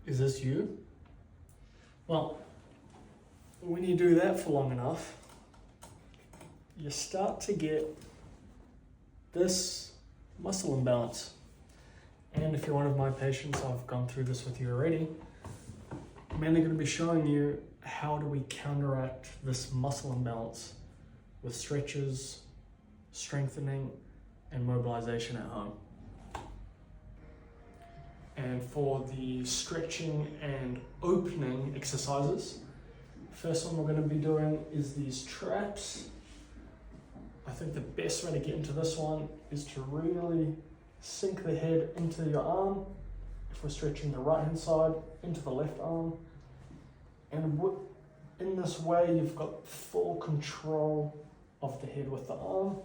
Is this you? Well, when you do that for long enough, you start to get this muscle imbalance. And if you're one of my patients, I've gone through this with you already. I'm mainly going to be showing you how do we counteract this muscle imbalance with stretches, strengthening, and mobilization at home. And for the stretching and opening exercises, first one we're going to be doing is these traps. I think the best way to get into this one is to really sink the head into your arm. If we're stretching the right hand side, into the left arm. And in this way, you've got full control of the head with the arm,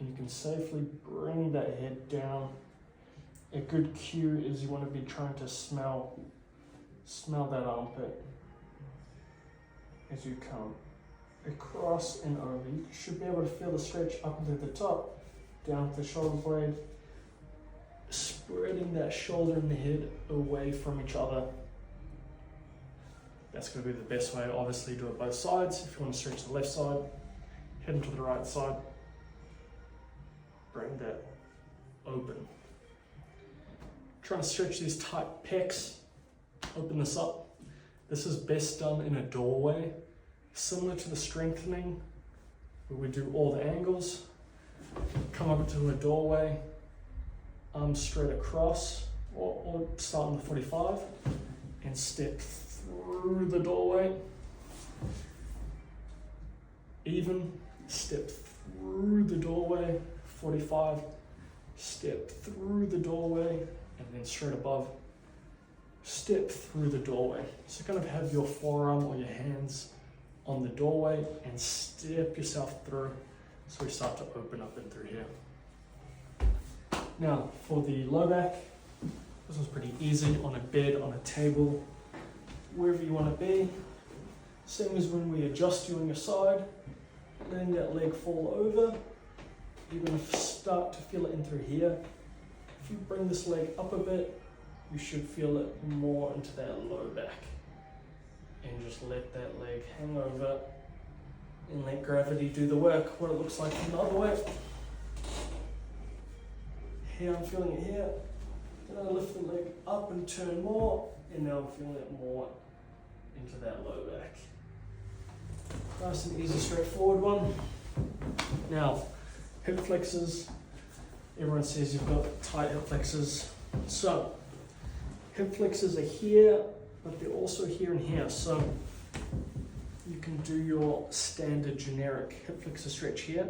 and you can safely bring that head down. A good cue is you want to be trying to smell that armpit as you come across and over. You should be able to feel the stretch up into the top, down to the shoulder blade, spreading that shoulder and the head away from each other. That's going to be the best way. Obviously, do it both sides. If you want to stretch the left side, head into the right side, bring that open. Trying to stretch these tight pecs, open this up. This is best done in a doorway, similar to the strengthening, where we do all the angles. Come up to a doorway, arms straight across, or start on the 45, and step through the doorway. Even, step through the doorway, 45, step through the doorway, and then straight above, step through the doorway. So kind of have your forearm or your hands on the doorway and step yourself through. So we start to open up and through here. Now for the low back, this one's pretty easy, on a bed, on a table, wherever you want to be. Same as when we adjust you on your side, letting that leg fall over. You're going to start to feel it in through here. If you bring this leg up a bit, you should feel it more into that low back. And just let that leg hang over and let gravity do the work, what it looks like from the other way. Here I'm feeling it here. Then I lift the leg up and turn more, and now I'm feeling it more into that low back. Nice and easy, straightforward one. Now, hip flexors. Everyone says you've got tight hip flexors. So, hip flexors are here, but they're also here and here. So, you can do your standard generic hip flexor stretch here,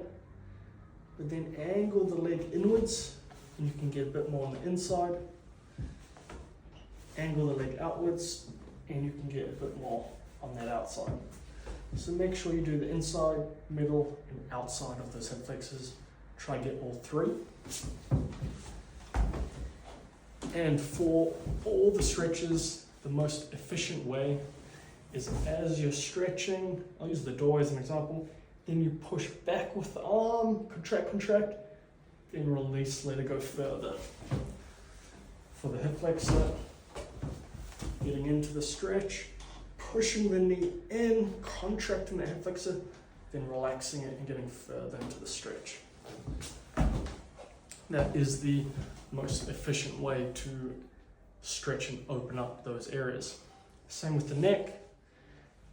but then angle the leg inwards, and you can get a bit more on the inside. Angle the leg outwards, and you can get a bit more on that outside. So make sure you do the inside, middle, and outside of those hip flexors. Try and get all three. And for all the stretches, the most efficient way is as you're stretching, I'll use the door as an example, then you push back with the arm, contract, then release, let it go further. For the hip flexor, getting into the stretch, pushing the knee in, contracting the hip flexor, then relaxing it and getting further into the stretch. That is the most efficient way to stretch and open up those areas. Same with the neck,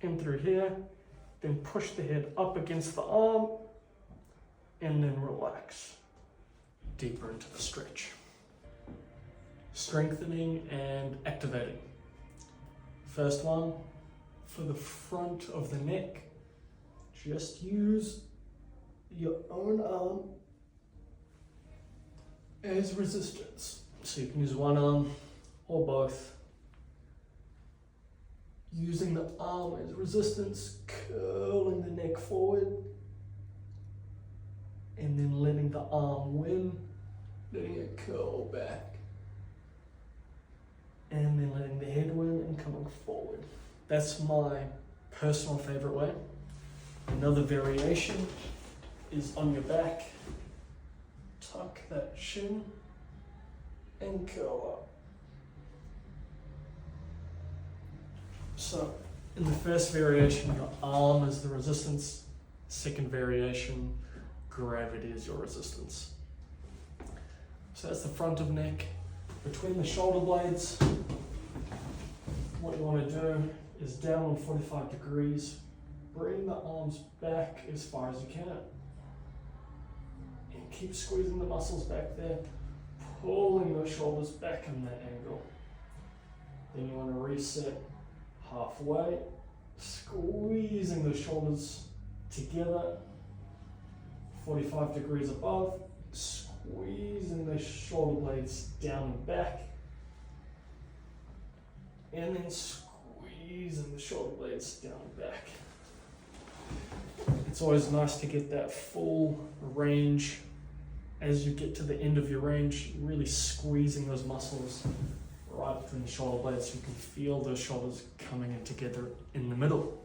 in through here, then push the head up against the arm, and then relax deeper into the stretch. Strengthening and activating. First one, for the front of the neck, just use your own arm as resistance. So you can use one arm or both. Using the arm as resistance, curling the neck forward, and then letting the arm win, letting it curl back, and then letting the head win and coming forward. That's my personal favorite way. Another variation is on your back. Tuck that chin and curl up. So in the first variation, your arm is the resistance. Second variation, gravity is your resistance. So that's the front of neck. Between the shoulder blades, what you want to do is down on 45 degrees, bring the arms back as far as you can. And keep squeezing the muscles back there, pulling those shoulders back in that angle. Then you want to reset halfway, squeezing those shoulders together, 45 degrees above, squeezing the shoulder blades down and back, and then squeezing the shoulder blades down and back. It's always nice to get that full range. As you get to the end of your range, really squeezing those muscles right between the shoulder blades so you can feel those shoulders coming in together in the middle.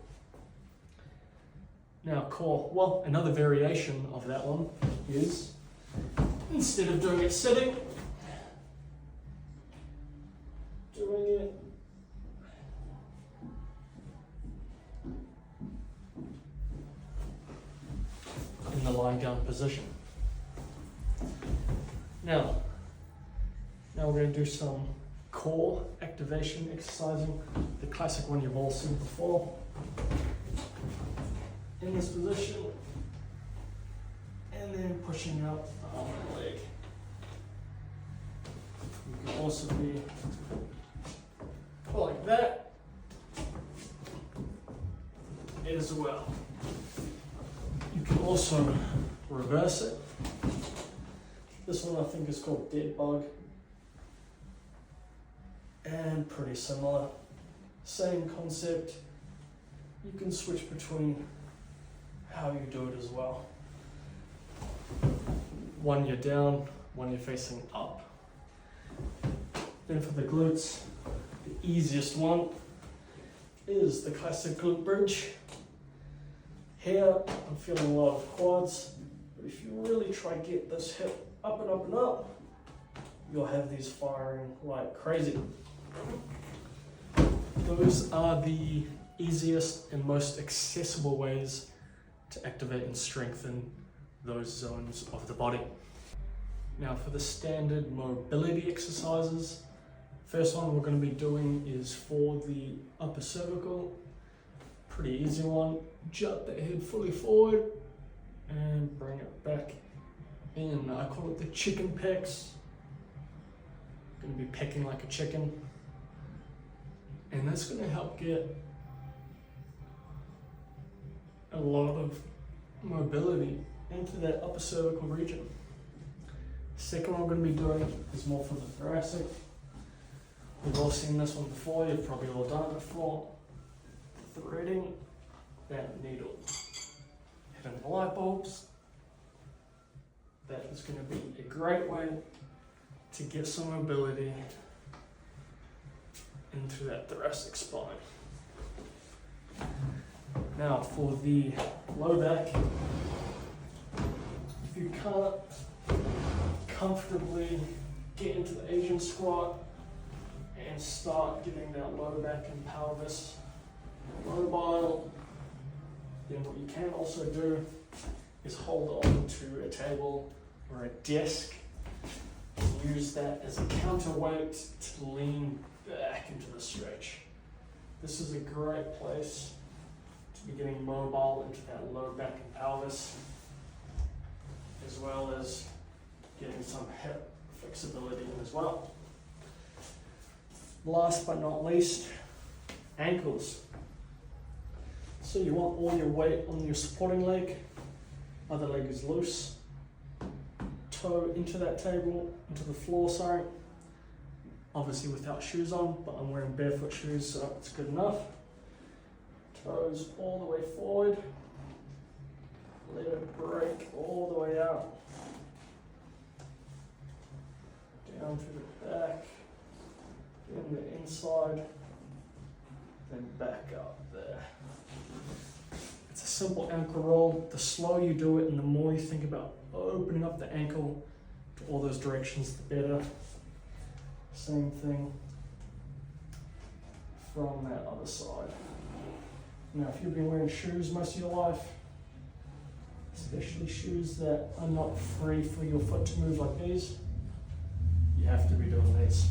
Now core, well, another variation of that one is, instead of doing it sitting, doing it in the lying down position. Now we're going to do some core activation exercising, the classic one you've all seen before. In this position, and then pushing out the arm and leg. You can also be like that as well. You can also reverse it. This one I think is called dead bug. And pretty similar. Same concept. You can switch between how you do it as well. One you're down, one you're facing up. Then for the glutes, the easiest one is the classic glute bridge. Here, I'm feeling a lot of quads, but if you really try to get this hip up and up and up, you'll have these firing like crazy. Those are the easiest and most accessible ways to activate and strengthen those zones of the body. Now for the standard mobility exercises, first one we're going to be doing is for the upper cervical. Pretty easy one. Jut the head fully forward and bring it back in. I call it the chicken pecs. Going to be pecking like a chicken. And that's going to help get a lot of mobility into that upper cervical region. Second one we're going to be doing is more for the thoracic. We've all seen this one before, you've probably all done it before. Threading that needle, hitting the light bulbs. That is going to be a great way to get some mobility into that thoracic spine. Now for the low back, if you can't comfortably get into the Asian squat and start getting that low back and pelvis mobile, then what you can also do is hold on to a table or a desk and use that as a counterweight to lean back into the stretch. This is a great place to be getting mobile into that low back and pelvis, as well as getting some hip flexibility in as well. Last but not least, ankles. So you want all your weight on your supporting leg, other leg is loose, toe into that table, into the floor, sorry. Obviously without shoes on, but I'm wearing barefoot shoes, so it's good enough. Toes all the way forward, let it break all the way out. Down through the back, in the inside, then back up there. It's a simple ankle roll. The slower you do it and the more you think about opening up the ankle to all those directions, the better. Same thing from that other side. Now, if you've been wearing shoes most of your life, especially shoes that are not free for your foot to move like these, you have to be doing these.